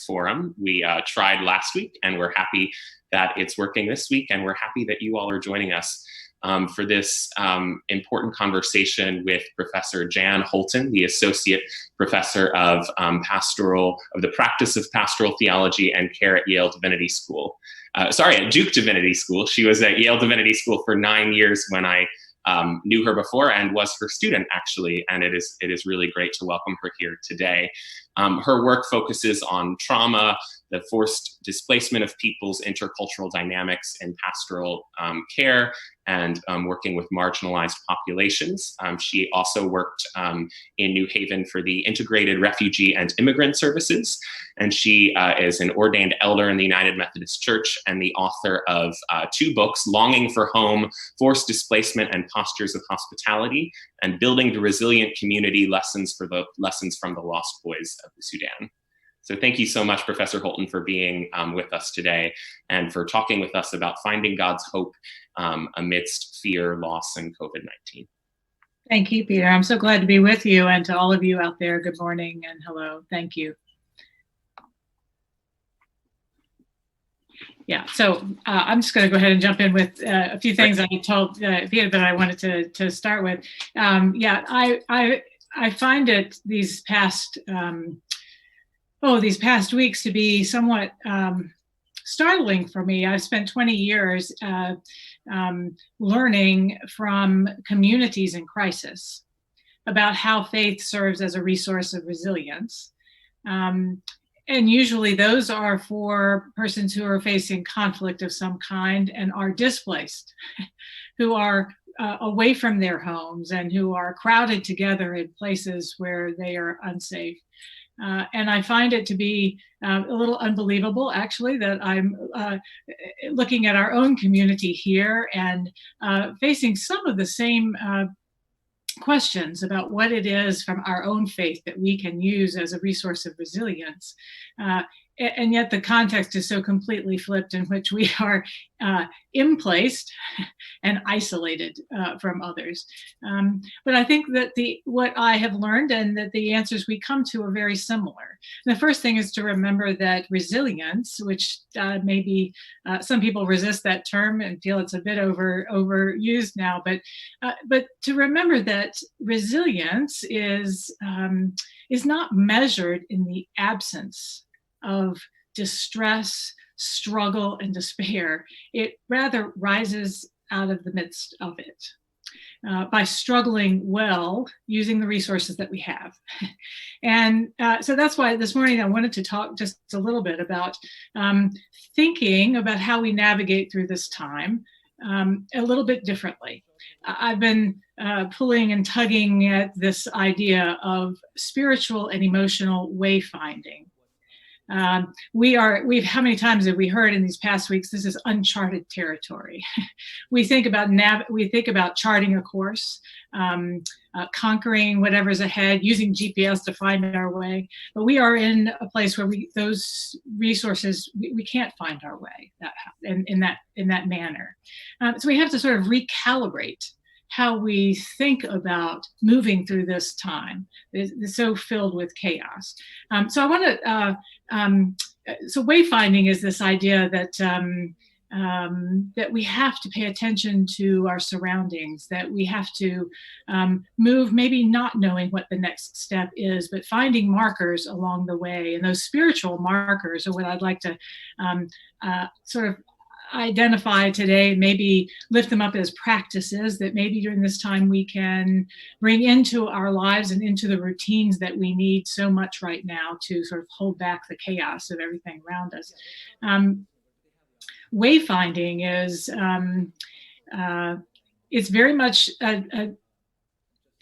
forum. We tried last week, and we're happy that it's working this week, and we're happy that you all are joining us for this important conversation with Professor Jan Holton, the Associate Professor of the Practice of Pastoral Theology and Care at Yale Divinity School. At Duke Divinity School. She was at Yale Divinity School for 9 years when I knew her before and was her student, actually, and it is really great to welcome her here today. Her work focuses on trauma, the forced displacement of people's intercultural dynamics in pastoral care, and working with marginalized populations. She also worked in New Haven for the Integrated Refugee and Immigrant Services, and she is an ordained elder in the United Methodist Church and the author of 2 books, Longing for Home, Forced Displacement and Postures of Hospitality, and Building the Resilient Community, Lessons from the Lost Boys of the Sudan. So thank you so much, Professor Holton, for being with us today and for talking with us about finding God's hope amidst fear, loss, and COVID-19. Thank you, Peter. I'm so glad to be with you, and to all of you out there, good morning and hello. Thank you. Yeah, so I'm just going to go ahead and jump in with a few things I told Peter that I wanted to start with. I find it these past weeks to be somewhat startling for me. I've spent 20 years learning from communities in crisis about how faith serves as a resource of resilience. And usually those are for persons who are facing conflict of some kind and are displaced, who are away from their homes and who are crowded together in places where they are unsafe. And I find it to be a little unbelievable, actually, that I'm looking at our own community here and facing some of the same questions about what it is from our own faith that we can use as a resource of resilience. And yet the context is so completely flipped, in which we are implaced and isolated from others. But I think that what I have learned and that the answers we come to are very similar. The first thing is to remember that resilience, which maybe some people resist that term and feel it's a bit overused now, but to remember that resilience is not measured in the absence of distress, struggle, and despair. It rather rises out of the midst of it by struggling well using the resources that we have. And so that's why this morning I wanted to talk just a little bit about thinking about how we navigate through this time a little bit differently. I've been pulling and tugging at this idea of spiritual and emotional wayfinding. How many times have we heard in these past weeks, this is uncharted territory. We think about charting a course, conquering whatever's ahead, using GPS to find our way. But we are in a place where those resources, we can't find our way in that manner. So we have to sort of recalibrate how we think about moving through this time. It's so filled with chaos. So I want to, so wayfinding is this idea that that we have to pay attention to our surroundings, that we have to move, maybe not knowing what the next step is, but finding markers along the way. And those spiritual markers are what I'd like to sort of identify today, maybe lift them up as practices that maybe during this time we can bring into our lives and into the routines that we need so much right now to sort of hold back the chaos of everything around us. Wayfinding is it's very much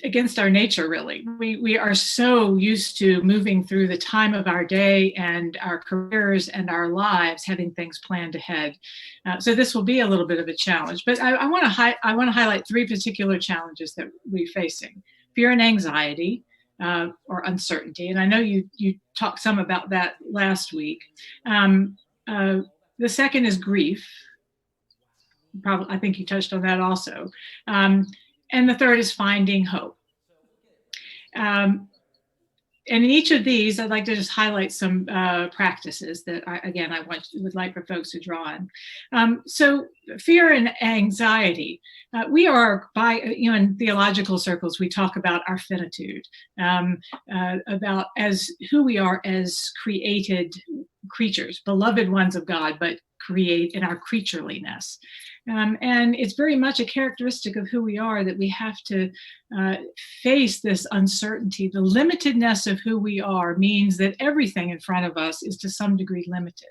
against our nature, really. We are so used to moving through the time of our day and our careers and our lives, having things planned ahead. So this will be a little bit of a challenge, but I want to highlight 3 particular challenges that we're facing: fear and anxiety, or uncertainty. And I know you talked some about that last week. The second is grief. I think you touched on that also. And the third is finding hope. in each of these, I'd like to just highlight some practices that, would like for folks to draw on. So fear and anxiety. We are, in theological circles, we talk about our finitude, about as who we are as created creatures, beloved ones of God, but create in our creatureliness. And it's very much a characteristic of who we are that we have to face this uncertainty. The limitedness of who we are means that everything in front of us is to some degree limited.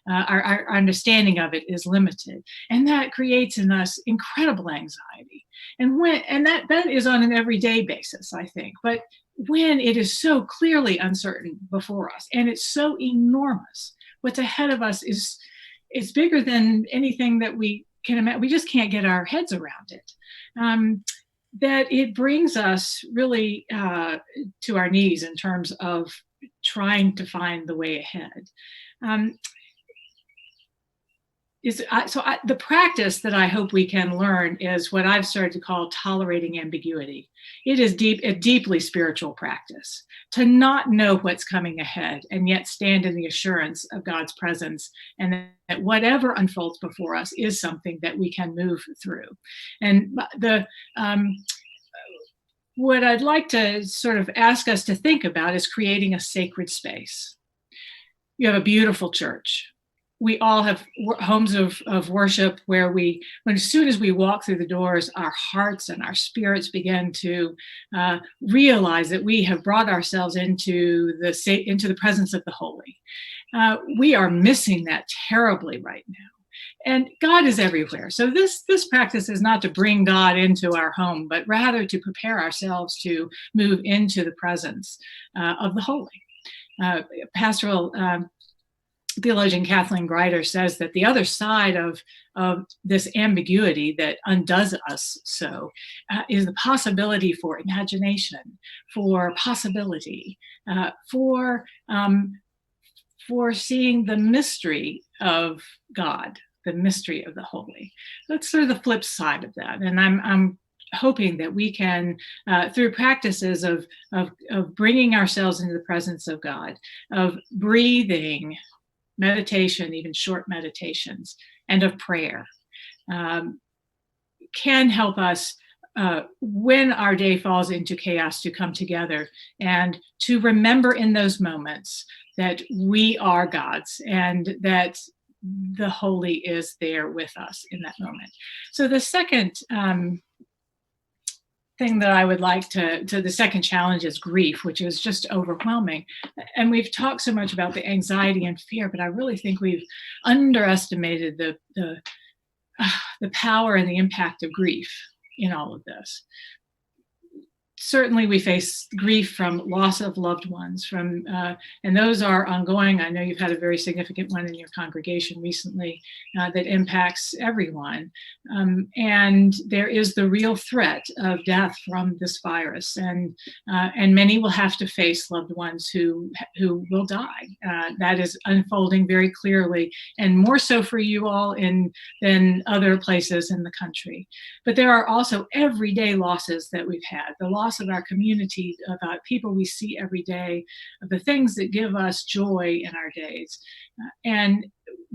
Our understanding of it is limited, and that creates in us incredible anxiety. And that is on an everyday basis, I think. But when it is so clearly uncertain before us, and it's so enormous, what's ahead of us is bigger than anything that we can imagine. We just can't get our heads around it. That it brings us really to our knees in terms of trying to find the way ahead. The practice that I hope we can learn is what I've started to call tolerating ambiguity. It is a deeply spiritual practice to not know what's coming ahead and yet stand in the assurance of God's presence, and that whatever unfolds before us is something that we can move through. And what I'd like to sort of ask us to think about is creating a sacred space. You have a beautiful church. We all have homes of worship where as soon as we walk through the doors, our hearts and our spirits begin to realize that we have brought ourselves into the presence of the holy. We are missing that terribly right now. And God is everywhere. So this practice is not to bring God into our home, but rather to prepare ourselves to move into the presence of the holy. Pastoral theologian Kathleen Greider says that the other side of this ambiguity that undoes us is the possibility for imagination, for possibility, for seeing the mystery of God, the mystery of the holy. That's sort of the flip side of that. And I'm hoping that we can, through practices of bringing ourselves into the presence of God, of breathing, meditation, even short meditations, and of prayer, can help us when our day falls into chaos to come together and to remember in those moments that we are God's and that the holy is there with us in that moment. So the second thing that I would like the second challenge is grief, which is just overwhelming. And we've talked so much about the anxiety and fear, but I really think we've underestimated the power and the impact of grief in all of this. Certainly we face grief from loss of loved ones, and those are ongoing. I know you've had a very significant one in your congregation recently that impacts everyone. And there is the real threat of death from this virus, and many will have to face loved ones who will die. That is unfolding very clearly, and more so for you all than other places in the country. But there are also everyday losses that we've had. The loss of our community, about people we see every day, of the things that give us joy in our days. And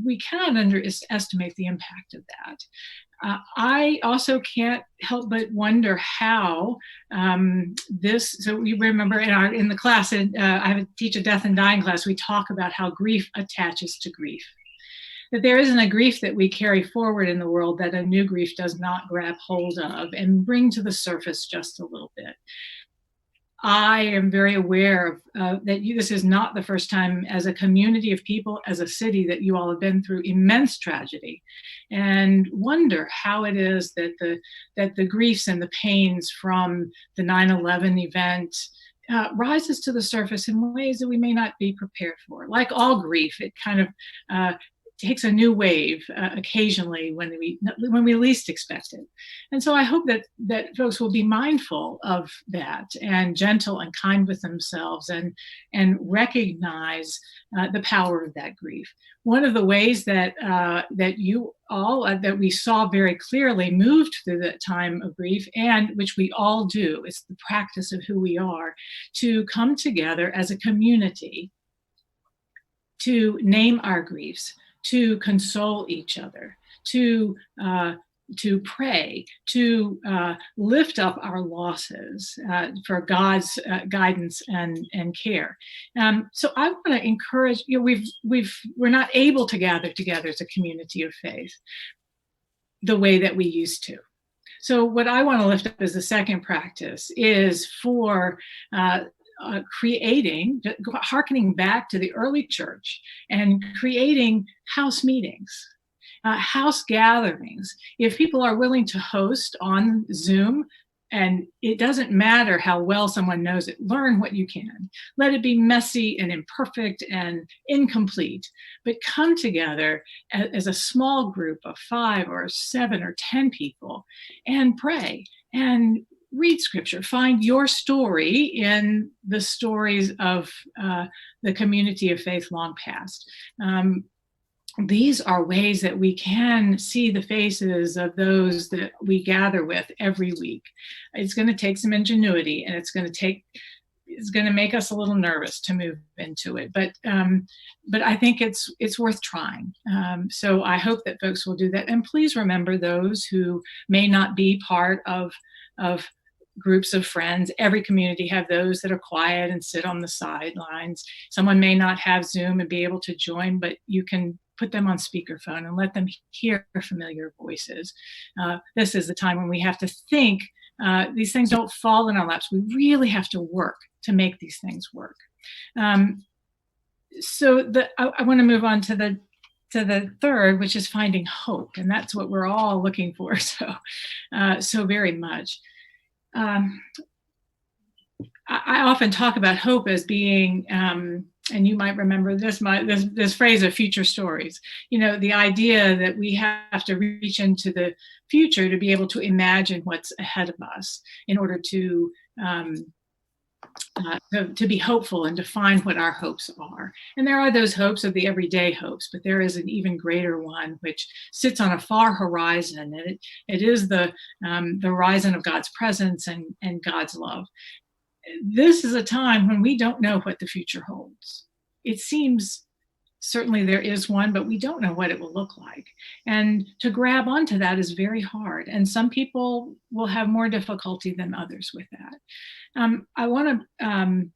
we cannot underestimate the impact of that. I also can't help but wonder how so you remember in the class, I teach a death and dying class, we talk about how grief attaches to grief. That there isn't a grief that we carry forward in the world that a new grief does not grab hold of and bring to the surface just a little bit. I am very aware of that this is not the first time as a community of people, as a city, that you all have been through immense tragedy, and wonder how it is that the griefs and the pains from the 9/11 event rises to the surface in ways that we may not be prepared for. Like all grief, it kind of takes a new wave occasionally when we least expect it. And so I hope that folks will be mindful of that and gentle and kind with themselves and recognize the power of that grief. One of the ways that you all that we saw very clearly moved through that time of grief, and which we all do, is the practice of who we are, to come together as a community to name our griefs, to console each other, to pray, to lift up our losses for God's guidance and care. So I want to encourage. We're not able to gather together as a community of faith the way that we used to. So what I want to lift up as the second practice is for hearkening back to the early church and creating house meetings, house gatherings. If people are willing to host on Zoom, and it doesn't matter how well someone knows it, learn what you can. Let it be messy and imperfect and incomplete, but come together as a small group of 5 or 7 or 10 people and pray and read scripture. Find your story in the stories of the community of faith long past. These are ways that we can see the faces of those that we gather with every week. It's going to take some ingenuity, and it's going to make us a little nervous to move into it. But I think it's worth trying. So I hope that folks will do that. And please remember those who may not be part of groups of friends. Every community have those that are quiet and sit on the sidelines. Someone may not have Zoom and be able to join, but you can put them on speakerphone and let them hear familiar voices. This is the time when we have to think. These things don't fall in our laps. We really have to work to make these things work. So I want to move on to the third, which is finding hope, and that's what we're all looking for so very much. I often talk about hope as being, and you might remember this phrase of future stories. The idea that we have to reach into the future to be able to imagine what's ahead of us in order to be hopeful and to find what our hopes are. And there are those hopes of the everyday hopes, but there is an even greater one which sits on a far horizon, and it is the horizon of God's presence and God's love. This is a time when we don't know what the future holds. It seems certainly there is one, but we don't know what it will look like. And to grab onto that is very hard. And some people will have more difficulty than others with that. I want to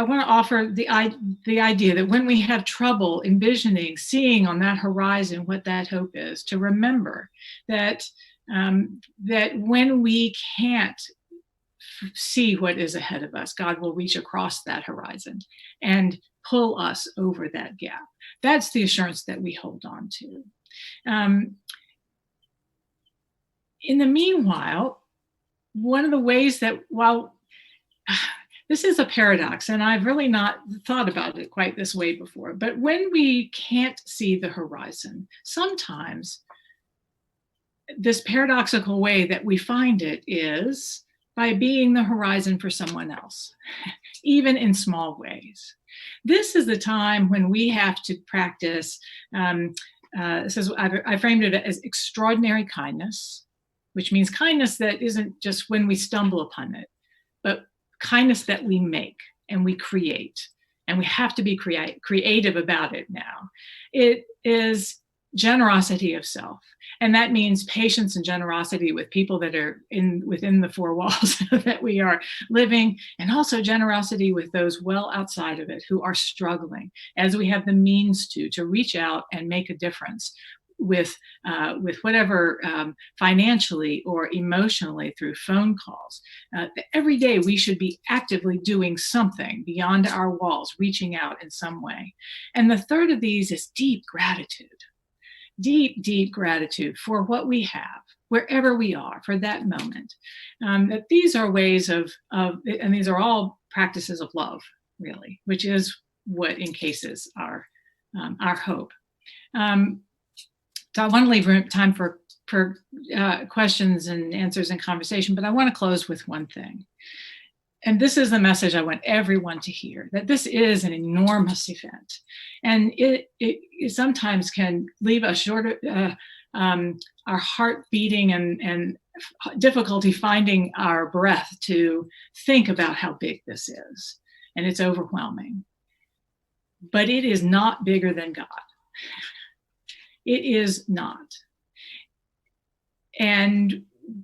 offer the idea that when we have trouble envisioning, seeing on that horizon what that hope is, to remember that when we can't see what is ahead of us, God will reach across that horizon and pull us over that gap. That's the assurance that we hold on to. In the meanwhile, one of the ways that, while this is a paradox, and I've really not thought about it quite this way before, but when we can't see the horizon, sometimes this paradoxical way that we find it is by being the horizon for someone else, even in small ways. This is the time when we have to practice, I framed it as extraordinary kindness, which means kindness that isn't just when we stumble upon it, but kindness that we make and we create. And we have to be creative about it now. It is generosity of self. And that means patience and generosity with people that are within the 4 walls that we are living, and also generosity with those well outside of it who are struggling, as we have the means to reach out and make a difference with whatever, financially or emotionally through phone calls. Every day we should be actively doing something beyond our walls, reaching out in some way. And the third of these is deep gratitude. Deep gratitude for what we have, wherever we are, for that moment. That these are ways of, and these are all practices of love, really, which is what encases our hope. So I want to leave time for questions and answers and conversation, but I want to close with one thing. And this is the message I want everyone to hear, that this is an enormous event. And it sometimes can leave us short, our heart beating and difficulty finding our breath to think about how big this is. And it's overwhelming. But it is not bigger than God. It is not. And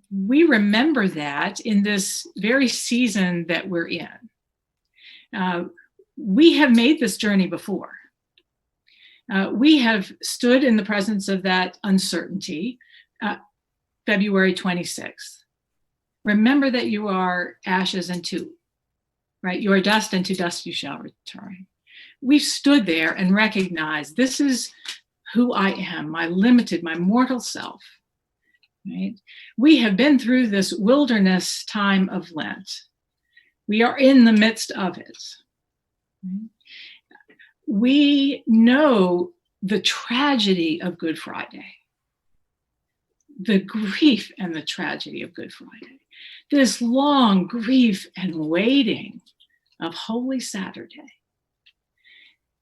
we remember that in this very season that we're in. We have made this journey before. We have stood in the presence of that uncertainty, February 26th. Remember that you are ashes and right? You are dust, and to dust you shall return. We've stood there and recognized this is who I am, my limited, my mortal self. Right? We have been through this wilderness time of Lent. We are in the midst of it. Right? We know the tragedy of Good Friday, the grief and the tragedy of Good Friday, this long grief and waiting of Holy Saturday.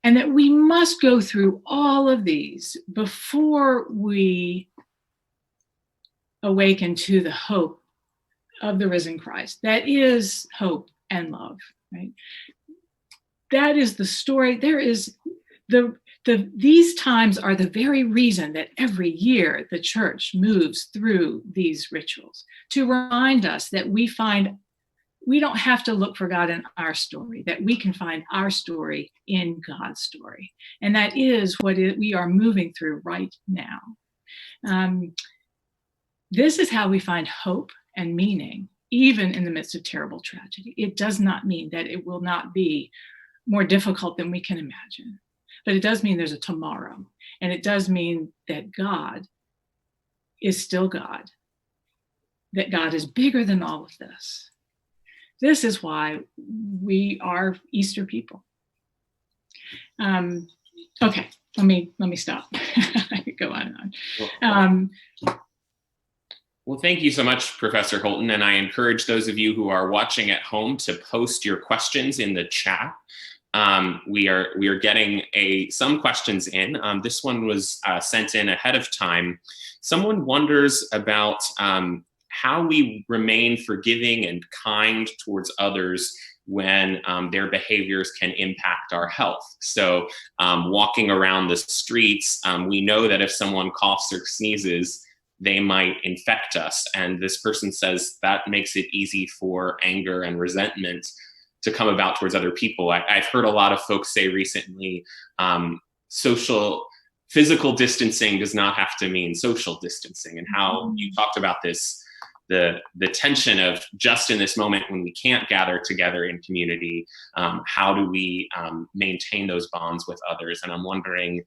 And that we must go through all of these before we awaken to the hope of the risen Christ. That is hope and love, right? That is the story. There is these times are the very reason that every year the church moves through these rituals to remind us that we don't have to look for God in our story, that we can find our story in God's story. And that is what we are moving through right now. This is how we find hope and meaning, even in the midst of terrible tragedy. It does not mean that it will not be more difficult than we can imagine, but it does mean there's a tomorrow. And it does mean that God is still God, that God is bigger than all of this. This is why we are Easter people. Okay, let me stop. I could go on and on. Well, thank you so much, Professor Holton. And I encourage those of you who are watching at home to post your questions in the chat. We are getting some questions in. This one was sent in ahead of time. Someone wonders about how we remain forgiving and kind towards others when their behaviors can impact our health. So walking around the streets, we know that if someone coughs or sneezes, they might infect us. And this person says that makes it easy for anger and resentment to come about towards other people. I've heard a lot of folks say recently, physical distancing does not have to mean social distancing, and how you talked about this, the tension of just in this moment when we can't gather together in community, how do we maintain those bonds with others? And I'm wondering,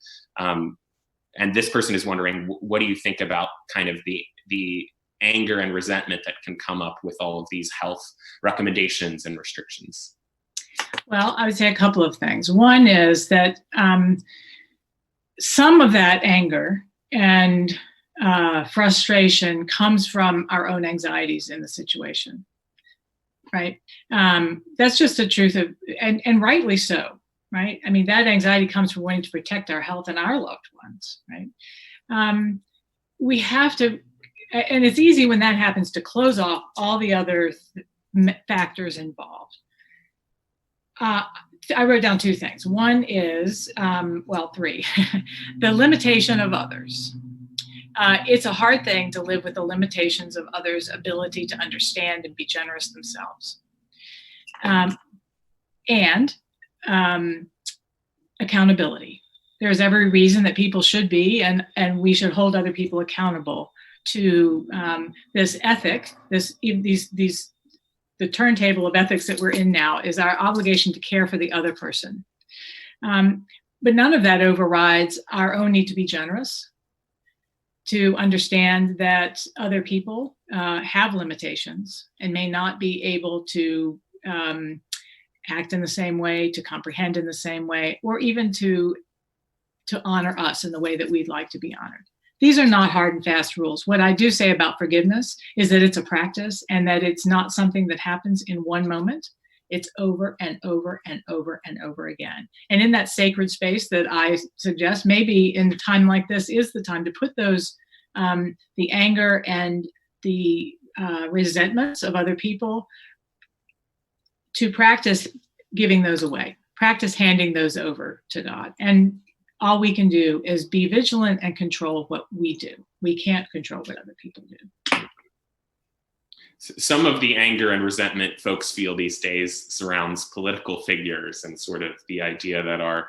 and this person is wondering, what do you think about kind of the anger and resentment that can come up with all of these health recommendations and restrictions? Well, I would say a couple of things. One is that some of that anger and frustration comes from our own anxieties in the situation, right? That's just the truth of, and rightly so, right? I mean, that anxiety comes from wanting to protect our health and our loved ones, right? We have to, and it's easy when that happens to close off all the other factors involved. I wrote down two things. One is, three, the limitation of others. It's a hard thing to live with the limitations of others' ability to understand and be generous themselves. And accountability. There's every reason that people should be, and we should hold other people accountable to this ethic, the turntable of ethics that we're in now is our obligation to care for the other person. But none of that overrides our own need to be generous, to understand that other people have limitations and may not be able to act in the same way, to comprehend in the same way, or even to to honor us in the way that we'd like to be honored. These are not hard and fast rules. What I do say about forgiveness is that it's a practice and that it's not something that happens in one moment. It's over and over and over and over again. And in that sacred space that I suggest, maybe in a time like this is the time to put those, the anger and the resentments of other people, to practice giving those away, practice handing those over to God. And all we can do is be vigilant and control what we do. We can't control what other people do. Some of the anger and resentment folks feel these days surrounds political figures and sort of the idea that our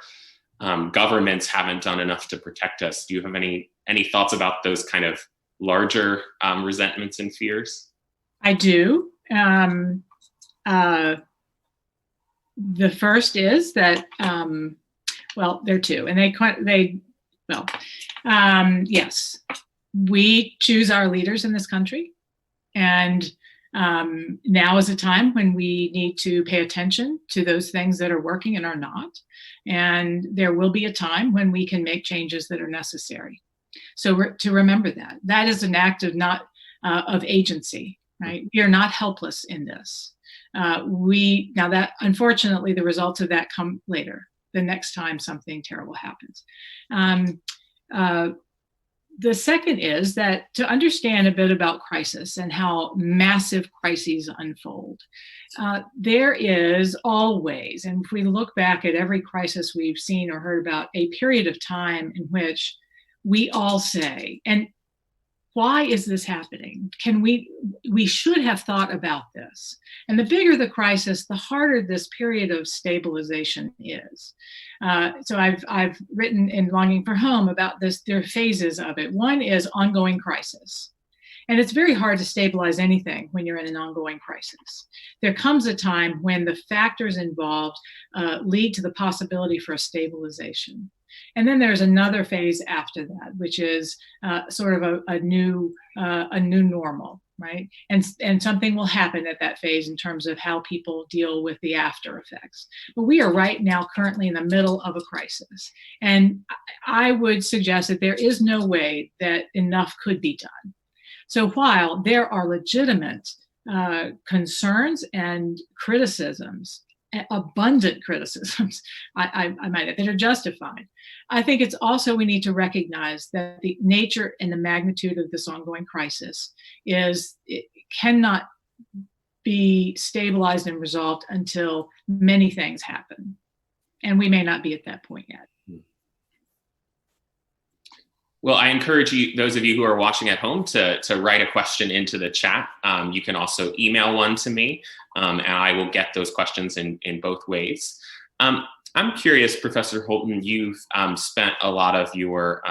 governments haven't done enough to protect us. Do you have any thoughts about those kind of larger resentments and fears? I do. The first is that, well, there are two, and yes, we choose our leaders in this country, and now is a time when we need to pay attention to those things that are working and are not, and there will be a time when we can make changes that are necessary. So to remember that is an act of not of agency, right? We are not helpless in this. Now that, unfortunately, the results of that come later, the next time something terrible happens. The second is that to understand a bit about crisis and how massive crises unfold, there is always, and if we look back at every crisis we've seen or heard about, a period of time in which we all say, and why is this happening? We should have thought about this. And the bigger the crisis, the harder this period of stabilization is. So I've written in Longing for Home about this. There are phases of it. One is ongoing crisis. And it's very hard to stabilize anything when you're in an ongoing crisis. There comes a time when the factors involved lead to the possibility for a stabilization. And then there's another phase after that, which is sort of a new normal, right? And something will happen at that phase in terms of how people deal with the after effects. But we are right now currently in the middle of a crisis. And I would suggest that there is no way that enough could be done. So while there are legitimate concerns and criticisms, abundant criticisms, I might add, that are justified, I think it's also, we need to recognize that the nature and the magnitude of this ongoing crisis it cannot be stabilized and resolved until many things happen. And we may not be at that point yet. Well, I encourage you, those of you who are watching at home, to write a question into the chat. You can also email one to me, and I will get those questions in both ways. I'm curious, Professor Holton, you've spent a lot of your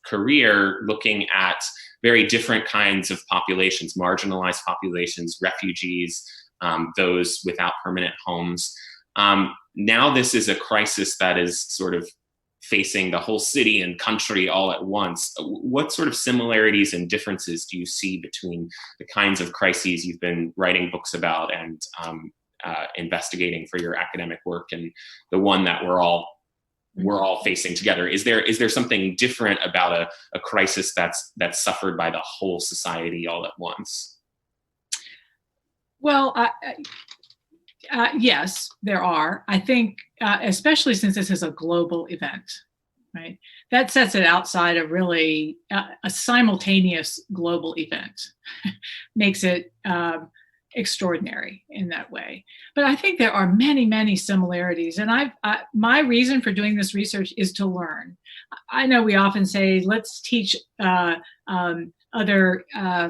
career looking at very different kinds of populations, marginalized populations, refugees, those without permanent homes. Now this is a crisis that is sort of facing the whole city and country all at once. What sort of similarities and differences do you see between the kinds of crises you've been writing books about and investigating for your academic work, and the one that we're all facing together? Is there something different about a crisis that's suffered by the whole society all at once? Well, yes, there are. I think, especially since this is a global event, right? That sets it outside of really a simultaneous global event, makes it extraordinary in that way. But I think there are many, many similarities. And my reason for doing this research is to learn. I know we often say, let's teach other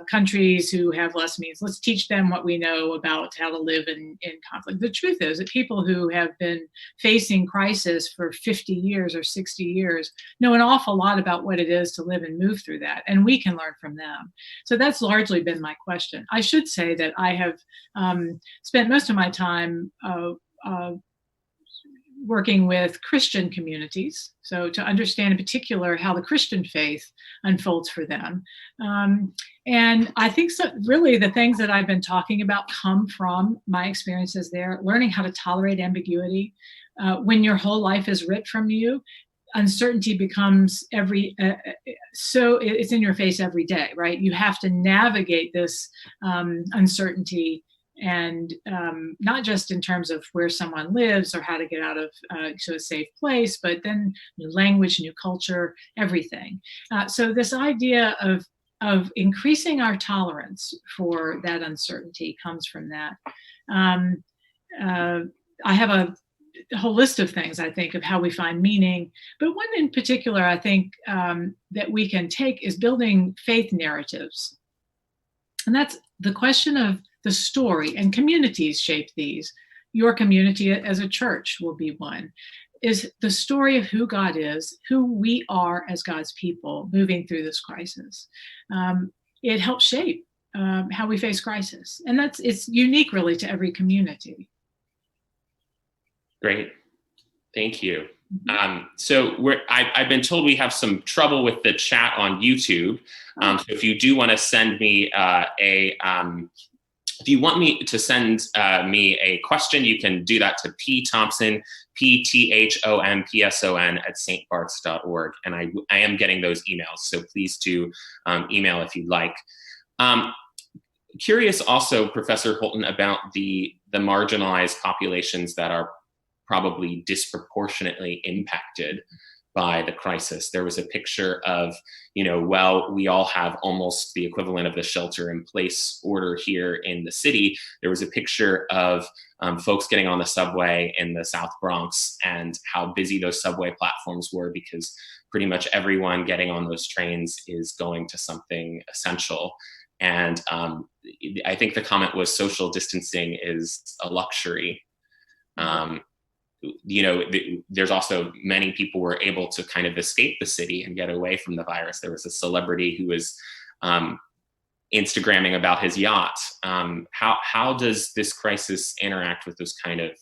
countries who have less means, let's teach them what we know about how to live in conflict. The truth is that people who have been facing crisis for 50 years or 60 years know an awful lot about what it is to live and move through that, and we can learn from them. So that's largely been my question. I should say that I have spent most of my time working with Christian communities, so to understand in particular how the Christian faith unfolds for them. And I think really the things that I've been talking about come from my experiences there, learning how to tolerate ambiguity. When your whole life is ripped from you, uncertainty becomes so it's in your face every day, right? You have to navigate this uncertainty, and not just in terms of where someone lives or how to get out of to a safe place, but then new language, new culture, everything. So this idea of increasing our tolerance for that uncertainty comes from that. I have a whole list of things, I think, of how we find meaning, but one in particular I think that we can take is building faith narratives. And that's the question of the story, and communities shape these. Your community as a church will be one. Is the story of who God is, who we are as God's people moving through this crisis. It helps shape how we face crisis. And it's unique really to every community. Great. Thank you. So I've been told we have some trouble with the chat on YouTube. So if you do want to send me if you want me to send me a question, you can do that to pthompson, PTHOMPSON @stbarts.org. And I am getting those emails, so please do email if you'd like. Curious also, Professor Holton, about the marginalized populations that are probably disproportionately impacted by the crisis. There was a picture of, well, we all have almost the equivalent of the shelter in place order here in the city. There was a picture of folks getting on the subway in the South Bronx and how busy those subway platforms were, because pretty much everyone getting on those trains is going to something essential. And I think the comment was social distancing is a luxury. There's also many people were able to kind of escape the city and get away from the virus. There was a celebrity who was Instagramming about his yacht. How does this crisis interact with those kind of,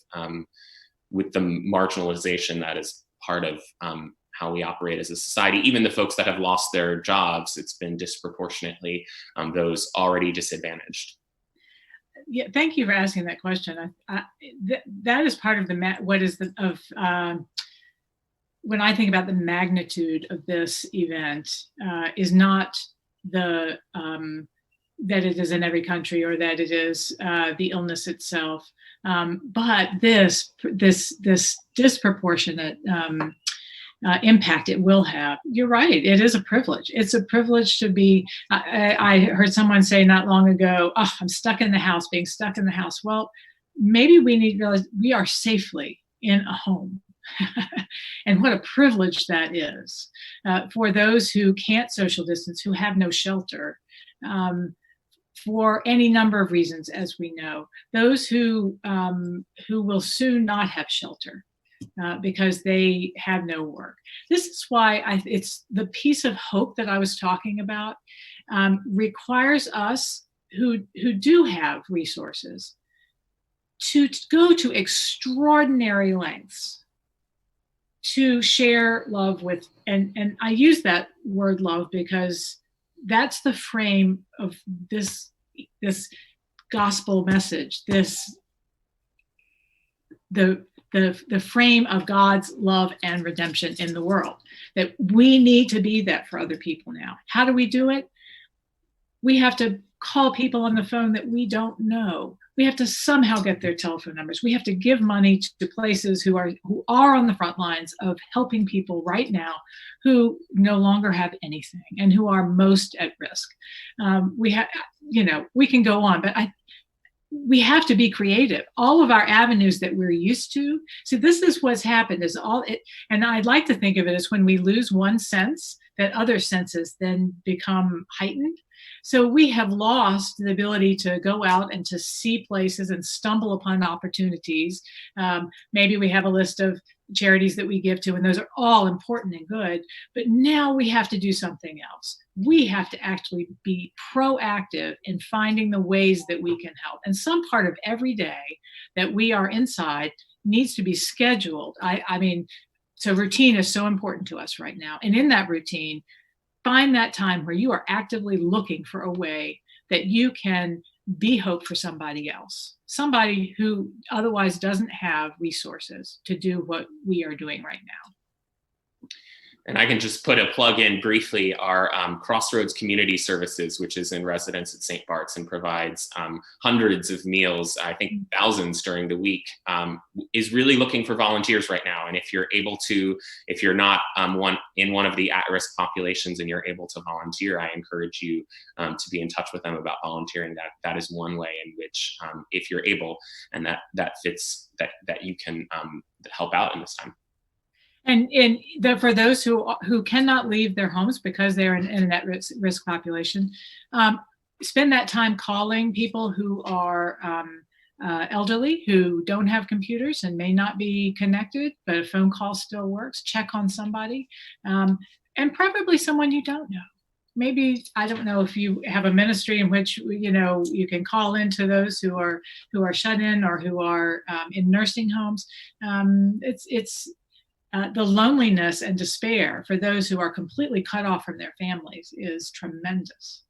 with the marginalization that is part of how we operate as a society? Even the folks that have lost their jobs, it's been disproportionately those already disadvantaged. Yeah, thank you for asking that question. That is part of when I think about the magnitude of this event, is not that it is in every country or that it is the illness itself, but this disproportionate impact it will have. You're right. It is a privilege. It's a privilege to be. I heard someone say not long ago, "Oh, I'm stuck in the house." Being stuck in the house. Well, maybe we need to realize we are safely in a home, and what a privilege that is for those who can't social distance, who have no shelter. For any number of reasons, as we know, those who will soon not have shelter. Because they have no work. This is why it's the piece of hope that I was talking about, requires us who do have resources to go to extraordinary lengths to share love with, and I use that word love because that's the frame of this gospel message, the frame of God's love and redemption in the world, that we need to be that for other people now. How do we do it? We have to call people on the phone that we don't know. We have to somehow get their telephone numbers. We have to give money to places who are on the front lines of helping people right now who no longer have anything and who are most at risk. We can go on, but we have to be creative. All of our avenues that we're used to. See, this is what's happened is and I'd like to think of it as when we lose one sense, that other senses then become heightened. So we have lost the ability to go out and to see places and stumble upon opportunities. Maybe we have a list of charities that we give to, and those are all important and good, but now we have to do something else. We have to actually be proactive in finding the ways that we can help. And some part of every day that we are inside needs to be scheduled. So routine is so important to us right now. And in that routine, find that time where you are actively looking for a way that you can be hope for somebody else, somebody who otherwise doesn't have resources to do what we are doing right now. And I can just put a plug in briefly. Our Crossroads Community Services, which is in residence at St. Bart's and provides hundreds of meals, I think thousands during the week, is really looking for volunteers right now. And if you're able to, if you're not in one of the at-risk populations and you're able to volunteer, I encourage you to be in touch with them about volunteering. That is one way in which, if you're able, and that fits, that you can help out in this time. And for those who cannot leave their homes because they're in that risk population, spend that time calling people who are elderly, who don't have computers and may not be connected, but a phone call still works. Check on somebody, and probably someone you don't know. Maybe, I don't know if you have a ministry in which you can call into those who are shut in or who are in nursing homes. It's the loneliness and despair for those who are completely cut off from their families is tremendous.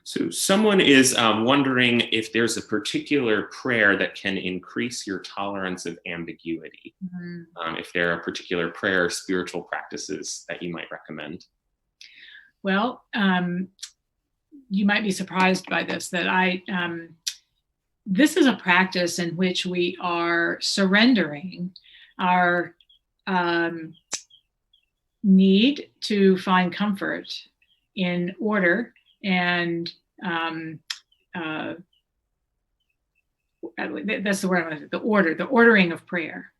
So someone is wondering if there's a particular prayer that can increase your tolerance of ambiguity. Mm-hmm. If there are particular prayer or spiritual practices that you might recommend. Well, you might be surprised by this, that this is a practice in which we are surrendering our need to find comfort in order and that's the word, the ordering of prayer.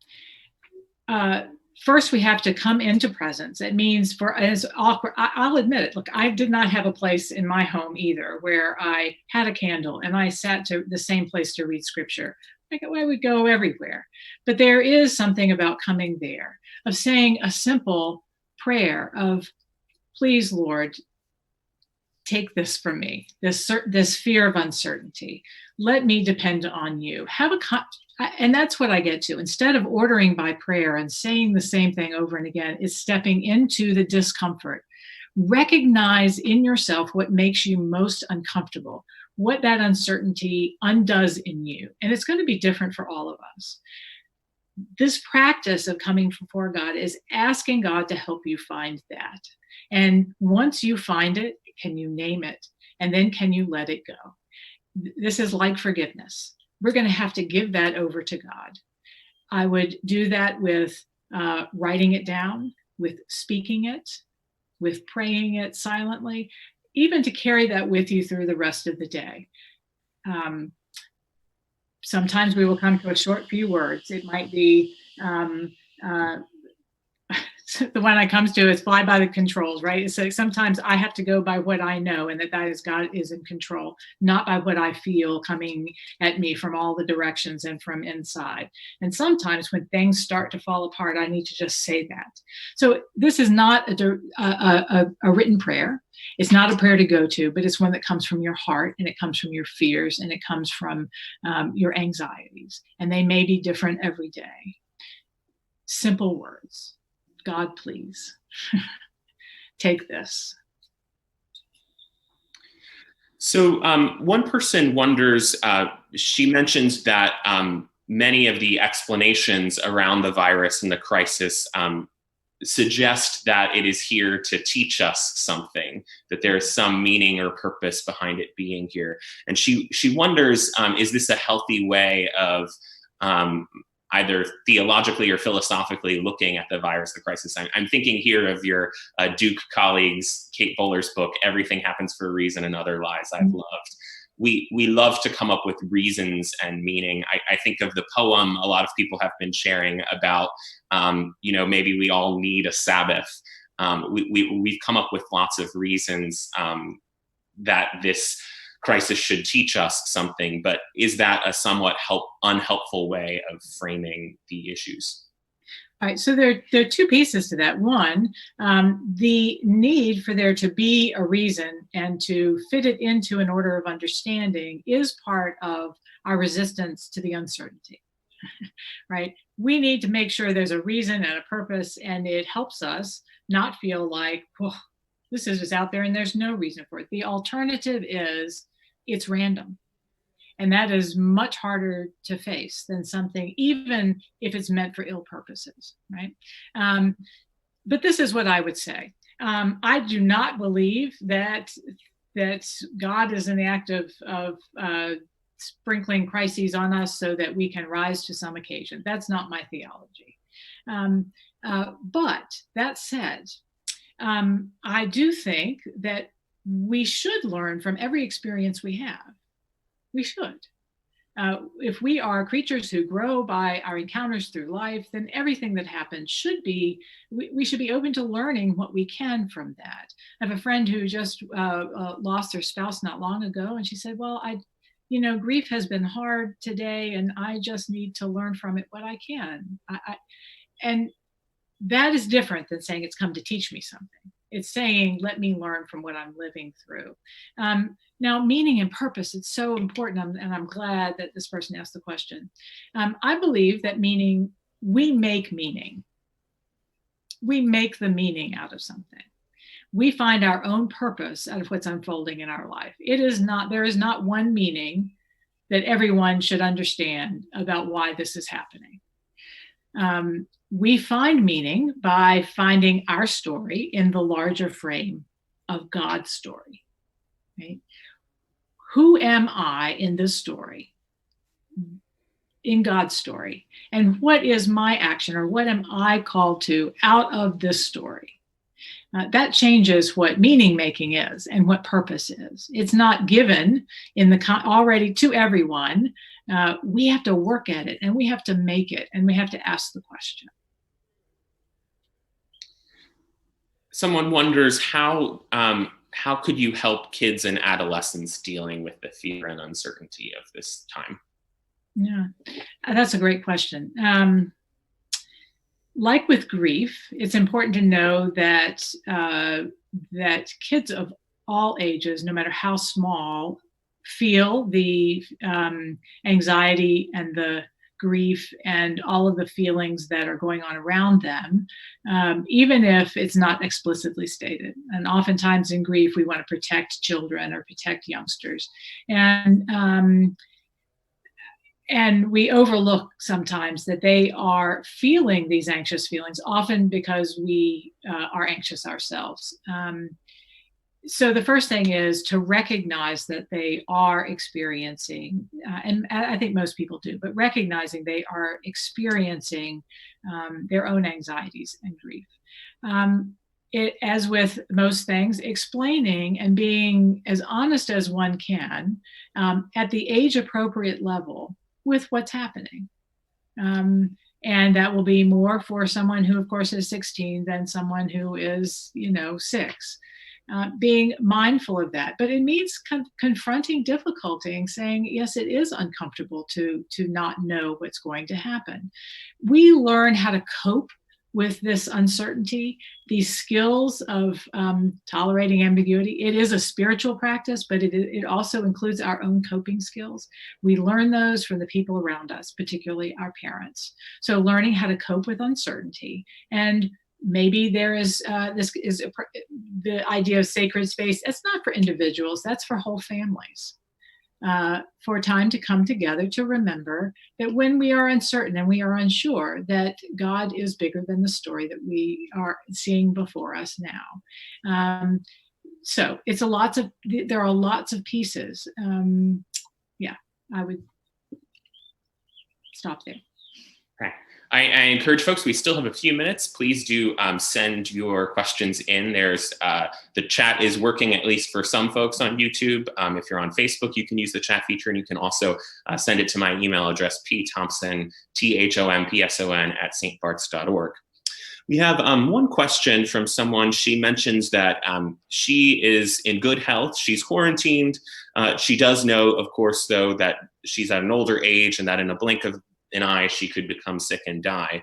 First, we have to come into presence. It means, for as awkward, I'll admit it. Look, I did not have a place in my home either where I had a candle and I sat to the same place to read scripture. I would go everywhere. But there is something about coming there, of saying a simple prayer of, please, Lord, take this from me, this fear of uncertainty. Let me depend on you. And that's what I get to. Instead of ordering by prayer and saying the same thing over and again, is stepping into the discomfort. Recognize in yourself what makes you most uncomfortable, what that uncertainty undoes in you. And it's going to be different for all of us. This practice of coming before God is asking God to help you find that. And once you find it, can you name it? And then can you let it go? This is like forgiveness. We're going to have to give that over to God. I would do that with writing it down, with speaking it, with praying it silently, even to carry that with you through the rest of the day. Sometimes we will come to a short few words. It might be the one that comes to is fly by the controls, right? It's like sometimes I have to go by what I know, and that is God is in control, not by what I feel coming at me from all the directions and from inside. And sometimes when things start to fall apart, I need to just say that. So this is not a written prayer. It's not a prayer to go to, but it's one that comes from your heart, and it comes from your fears, and it comes from your anxieties. And they may be different every day. Simple words. God, please take this. So one person wonders, she mentions that many of the explanations around the virus and the crisis suggest that it is here to teach us something, that there is some meaning or purpose behind it being here. And she wonders, is this a healthy way of either theologically or philosophically looking at the virus, the crisis? I'm thinking here of your Duke colleagues, Kate Bowler's book, Everything Happens for a Reason and Other Lies I've Loved. We love to come up with reasons and meaning. I think of the poem a lot of people have been sharing about, maybe we all need a Sabbath. We've come up with lots of reasons that this crisis should teach us something, but is that a somewhat unhelpful way of framing the issues? All right, so there are two pieces to that. One, the need for there to be a reason and to fit it into an order of understanding is part of our resistance to the uncertainty, right? We need to make sure there's a reason and a purpose, and it helps us not feel like, this is just out there and there's no reason for it. The alternative is it's random. And that is much harder to face than something, even if it's meant for ill purposes, right? But this is what I would say. I do not believe that God is in the act of sprinkling crises on us so that we can rise to some occasion. That's not my theology. But that said, I do think that we should learn from every experience we have. We should. If we are creatures who grow by our encounters through life, then everything that happens should be, we should be open to learning what we can from that. I have a friend who just lost their spouse not long ago, and she said, well, grief has been hard today, and I just need to learn from it what I can. And that is different than saying it's come to teach me something. It's saying, let me learn from what I'm living through. Now, meaning and purpose, it's so important, and I'm glad that this person asked the question. I believe that meaning, we make meaning. We make the meaning out of something. We find our own purpose out of what's unfolding in our life. There is not one meaning that everyone should understand about why this is happening. We find meaning by finding our story in the larger frame of God's story. Right? Who am I in this story? In God's story? And what is my action, or what am I called to out of this story? That changes what meaning making is and what purpose is. It's not given already to everyone. We have to work at it, and we have to make it, and we have to ask the question. Someone wonders how could you help kids and adolescents dealing with the fear and uncertainty of this time? Yeah, that's a great question. Like with grief, it's important to know that that kids of all ages, no matter how small, feel the anxiety and the grief and all of the feelings that are going on around them, even if it's not explicitly stated. And oftentimes in grief, we want to protect children or protect youngsters. And we overlook sometimes that they are feeling these anxious feelings, often because we are anxious ourselves. So the first thing is to recognize that they are experiencing, and I think most people do, but recognizing they are experiencing their own anxieties and grief. As with most things, explaining and being as honest as one can at the age appropriate level with what's happening. And that will be more for someone who, of course, is 16 than someone who is, 6. Being mindful of that. But it means confronting difficulty and saying, yes, it is uncomfortable to not know what's going to happen. We learn how to cope with this uncertainty, these skills of tolerating ambiguity. It is a spiritual practice, but it also includes our own coping skills. We learn those from the people around us, particularly our parents. So learning how to cope with uncertainty. And maybe there is the idea of sacred space. It's not for individuals, that's for whole families. For time to come together to remember that when we are uncertain and we are unsure, that God is bigger than the story that we are seeing before us now. So there are lots of pieces. I would stop there. Okay. I encourage folks, we still have a few minutes. Please do send your questions in. There's the chat is working, at least for some folks on YouTube. If you're on Facebook, you can use the chat feature, and you can also send it to my email address, pthompson, THOMPSON @stbarts.org. We have one question from someone. She mentions that she is in good health. She's quarantined. She does know, of course, though, that she's at an older age and that in a blink of an eye, she could become sick and die.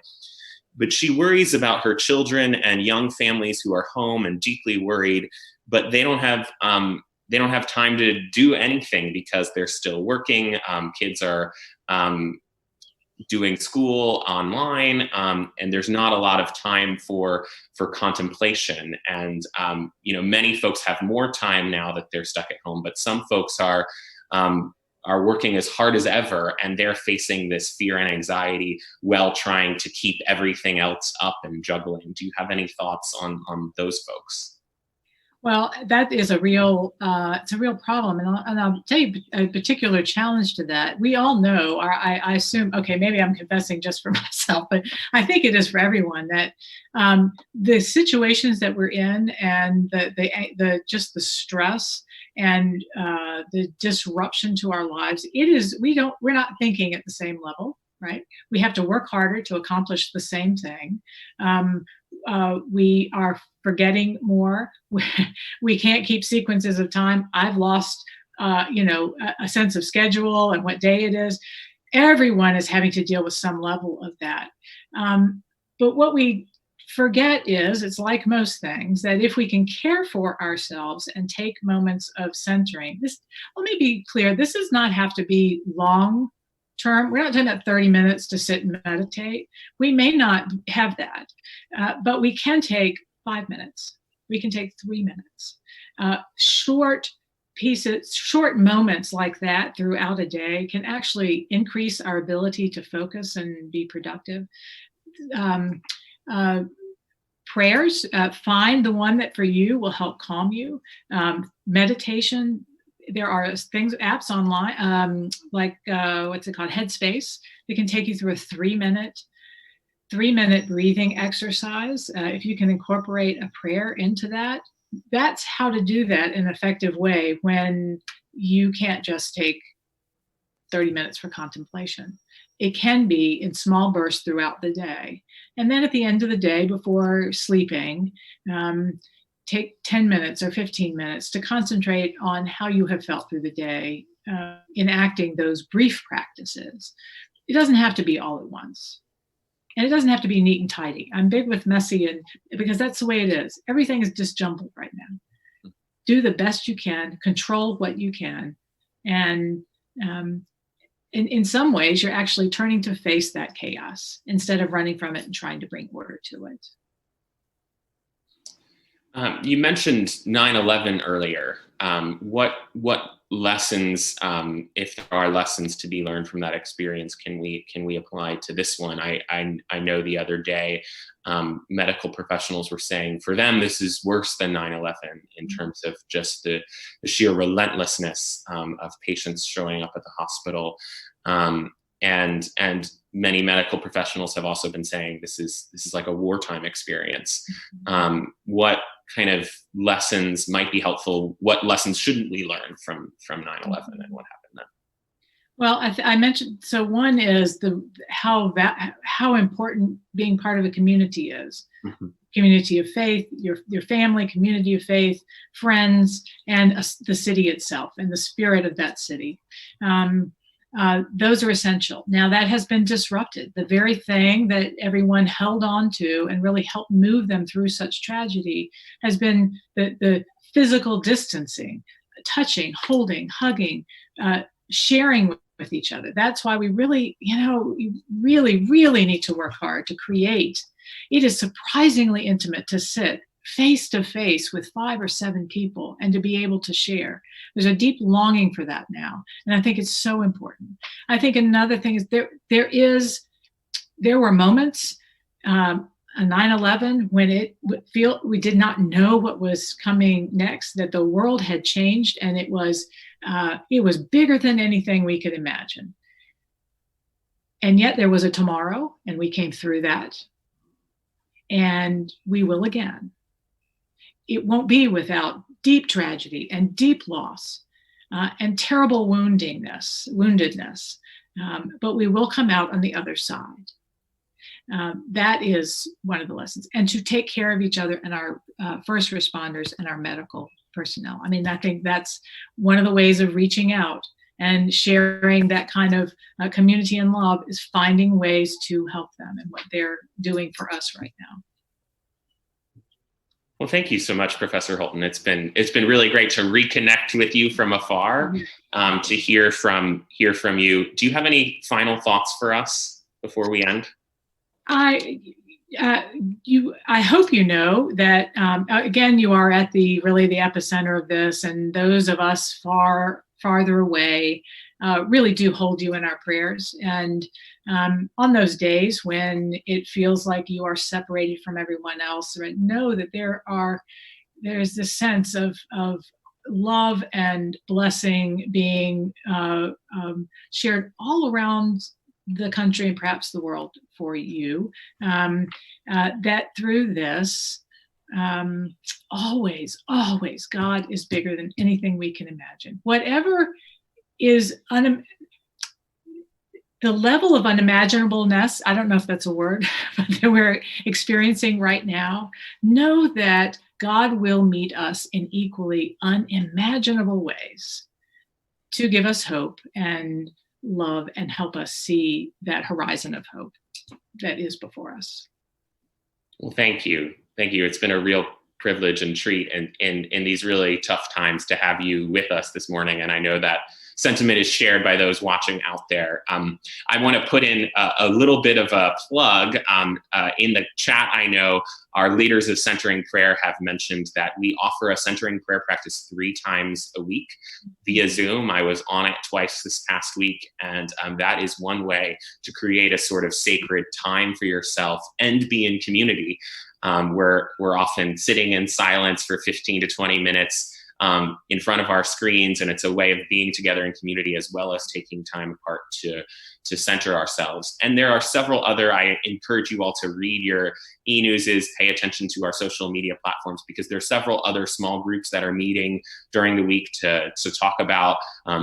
But she worries about her children and young families who are home and deeply worried, but they don't have time to do anything because they're still working. Kids are doing school online, and there's not a lot of time for contemplation. And many folks have more time now that they're stuck at home, but some folks are are working as hard as ever, and they're facing this fear and anxiety while trying to keep everything else up and juggling. Do you have any thoughts on those folks? Well, that is it's a real problem. And I'll tell you a particular challenge to that. We all know, or I assume, okay, maybe I'm confessing just for myself, but I think it is for everyone that the situations that we're in and just the stress and the disruption to our lives, we're not thinking at the same level, right? We have to work harder to accomplish the same thing. We are forgetting more. We can't keep sequences of time. I've lost, a sense of schedule and what day it is. Everyone is having to deal with some level of that. But what we forget is, it's like most things, that if we can care for ourselves and take moments of centering, let me be clear, this does not have to be long term. We're not talking about 30 minutes to sit and meditate. We may not have that, but we can take 5 minutes. We can take 3 minutes. Short moments like that throughout a day can actually increase our ability to focus and be productive. Prayers, find the one that for you will help calm you. Meditation, there are apps online, like what's it called, Headspace, that can take you through a 3-minute breathing exercise. If you can incorporate a prayer into that, that's how to do that in an effective way when you can't just take 30 minutes for contemplation. It can be in small bursts throughout the day. And then at the end of the day, before sleeping, take 10 minutes or 15 minutes to concentrate on how you have felt through the day, enacting those brief practices. It doesn't have to be all at once. And it doesn't have to be neat and tidy. I'm big with messy, because that's the way it is. Everything is just jumbled right now. Do the best you can, control what you can. And in some ways, you're actually turning to face that chaos instead of running from it and trying to bring order to it. You mentioned 9/11 earlier. What lessons, if there are lessons to be learned from that experience, can we apply to this one? I know the other day, medical professionals were saying for them this is worse than 9/11 in terms of just the sheer relentlessness of patients showing up at the hospital. And many medical professionals have also been saying this is like a wartime experience. What kind of lessons might be helpful? What lessons shouldn't we learn from 9/11 and what happened then? Well, I mentioned, so one is how important being part of a community is. Mm-hmm. Community of faith, your family, community of faith, friends, and the city itself and the spirit of that city. Those are essential. Now that has been disrupted. The very thing that everyone held on to and really helped move them through such tragedy has been the physical distancing, touching, holding, hugging, sharing with each other. That's why we really, really need to work hard to create. It is surprisingly intimate to sit face to face with 5 or 7 people and to be able to share. There's a deep longing for that now. And I think it's so important. I think another thing is there were moments, on 9/11, when we did not know what was coming next, that the world had changed, and it was bigger than anything we could imagine. And yet there was a tomorrow, and we came through that, and we will again. It won't be without deep tragedy and deep loss and terrible woundedness, but we will come out on the other side. That is one of the lessons. And to take care of each other and our first responders and our medical personnel. I mean, I think that's one of the ways of reaching out and sharing that kind of community and love, is finding ways to help them and what they're doing for us right now. Well, thank you so much, Professor Holton. It's been really great to reconnect with you from afar, to hear from you. Do you have any final thoughts for us before we end? I hope you know that again, you are at the epicenter of this, and those of us farther away really do hold you in our prayers. And on those days when it feels like you are separated from everyone else, know that there's this sense of love and blessing being shared all around the country and perhaps the world for you. That through this, always, God is bigger than anything we can imagine. Whatever is the level of unimaginableness, I don't know if that's a word, but that we're experiencing right now, know that God will meet us in equally unimaginable ways to give us hope and love and help us see that horizon of hope that is before us. Well, thank you. Thank you. It's been a real privilege and treat in these really tough times to have you with us this morning. And I know that sentiment is shared by those watching out there. I want to put in a little bit of a plug in the chat. I know our leaders of Centering Prayer have mentioned that we offer a Centering Prayer practice 3 times a week via Zoom. I was on it twice this past week, and that is one way to create a sort of sacred time for yourself and be in community. We're often sitting in silence for 15 to 20 minutes in front of our screens, and it's a way of being together in community as well as taking time apart to center ourselves. And there are several other, I encourage you all to read your e-newses, pay attention to our social media platforms, because there are several other small groups that are meeting during the week to talk about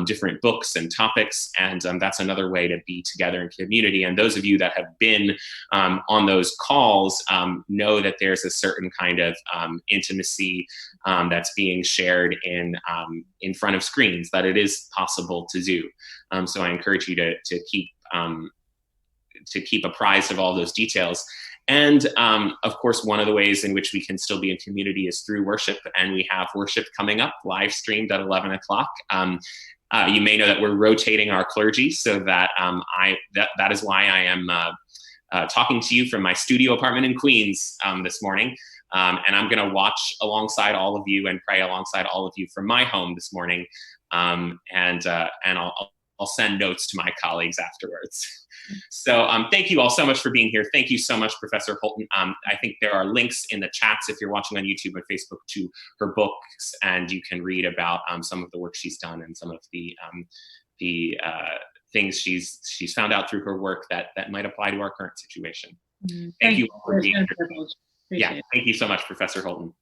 different books and topics. And that's another way to be together in community. And those of you that have been on those calls know that there's a certain kind of intimacy that's being shared in front of screens, that it is possible to do. So I encourage you to keep apprised of all those details. And of course, one of the ways in which we can still be in community is through worship. And we have worship coming up, live streamed at 11 o'clock. You may know that we're rotating our clergy, so that that is why I am talking to you from my studio apartment in Queens this morning. And I'm going to watch alongside all of you and pray alongside all of you from my home this morning. And I'll send notes to my colleagues afterwards. So thank you all so much for being here. Thank you so much, Professor Holton. I think there are links in the chats if you're watching on YouTube and Facebook to her books, and you can read about some of the work she's done and some of the things she's found out through her work that might apply to our current situation. Thank you all for being here. Yeah, thank you so much, Professor Holton.